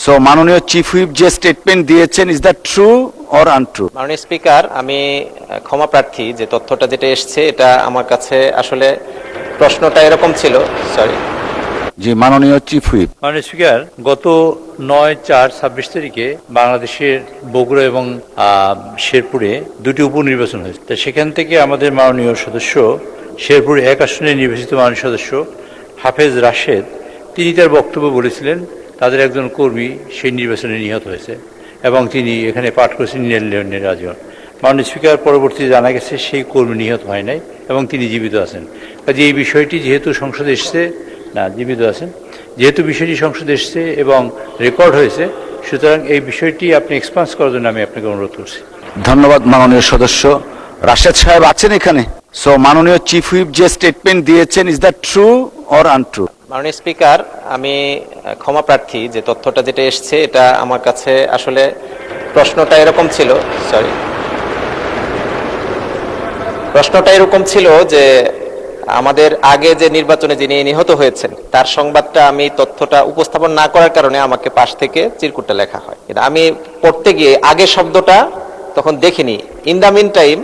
So মাননীয় chief whip যে statement দিয়েছেন, is that true or untrue? মাননীয় স্পিকার, আমি ক্ষমা প্রার্থী যে তথ্যটা যেটা এসছে এটা আমার কাছে আসলে প্রশ্নটা এরকম ছিল। সরি। জি, মাননীয় চিফ হুইপ। মাননীয় স্পিকার, গত 9/4/26 তারিখে বাংলাদেশের বগুড়া এবং শেরপুরে দুটি উপনির্বাচন হয়েছে। তা সেখান থেকে আমাদের মাননীয় সদস্য, শেরপুর 1 আসনে নির্বাচিত মাননীয় সদস্য হাফেজ রাশেদ, তিনি তার বক্তব্য বলেছিলেন তাদের একজন কর্মী সেই নির্বাচনে নিহত হয়েছে এবং তিনি এখানে পাঠ করেছেন নিরাজন। মাননীয় স্পিকার, পরবর্তীতে জানা গেছে সেই কর্মী নিহত হয় নাই এবং তিনি জীবিত আছেন। কাজে এই বিষয়টি যেহেতু সংসদে এসছে, না জীবিত আছেন, যেহেতু বিষয়টি সংসদে এসছে এবং রেকর্ড হয়েছে, সুতরাং এই বিষয়টি আপনি এক্সপান্স করার জন্য আমি আপনাকে অনুরোধ করছি। ধন্যবাদ মাননীয় সদস্য। রাশেদ সাহেব আছেন এখানে? সো মাননীয় চিফ হুইপ যে স্টেটমেন্ট দিয়েছেন, is that true or untrue? মাননীয় স্পিকার, আমি ক্ষমা প্রার্থী যে তথ্যটা যেটা এসছে এটা আমার কাছে আসলে প্রশ্নটা এরকম ছিল। সরি। প্রশ্নটা এরকম ছিল যে আমাদের আগে যে নির্বাচনে যিনি নিহত হয়েছেন তার সংবাদটা আমি তথ্যটা উপস্থাপন না করার কারণে আমাকে পাশ থেকে চিরকুটটা লেখা হয়। কিন্তু আমি পড়তে গিয়ে আগে শব্দটা তখন দেখিনি। ইন দ্য মিন টাইম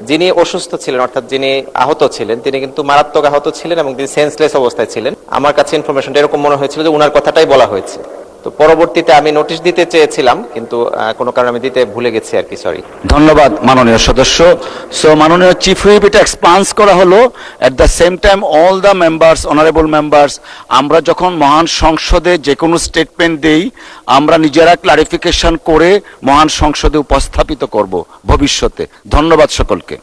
যিনি অসুস্থ ছিলেন, অর্থাৎ যিনি আহত ছিলেন, তিনি কিন্তু মারাত্মক আহত ছিলেন এবং তিনি সেন্সলেস অবস্থায় ছিলেন। আমার কাছে ইনফরমেশনটা এরকম মনে হয়েছিল যে উনার কথাটাই বলা হয়েছে। তো পরবর্তীতে আমি নোটিশ দিতে চেয়েছিলাম, কিন্তু কোনো কারণে আমি দিতে ভুলে গেছি আর কি। সরি। ধন্যবাদ মাননীয় সদস্য। সো মাননীয় চিফ হুইপ, এটা এক্সপান্স করা হলো। At the same time all the members, honourable members, আমরা যখন মহান সংসদে যে কোনো স্টেটমেন্ট দেই, আমরা নিজেরা ক্লারিফিকেশন করে মহান সংসদে উপস্থাপিত করব ভবিষ্যতে। ধন্যবাদ সকলকে।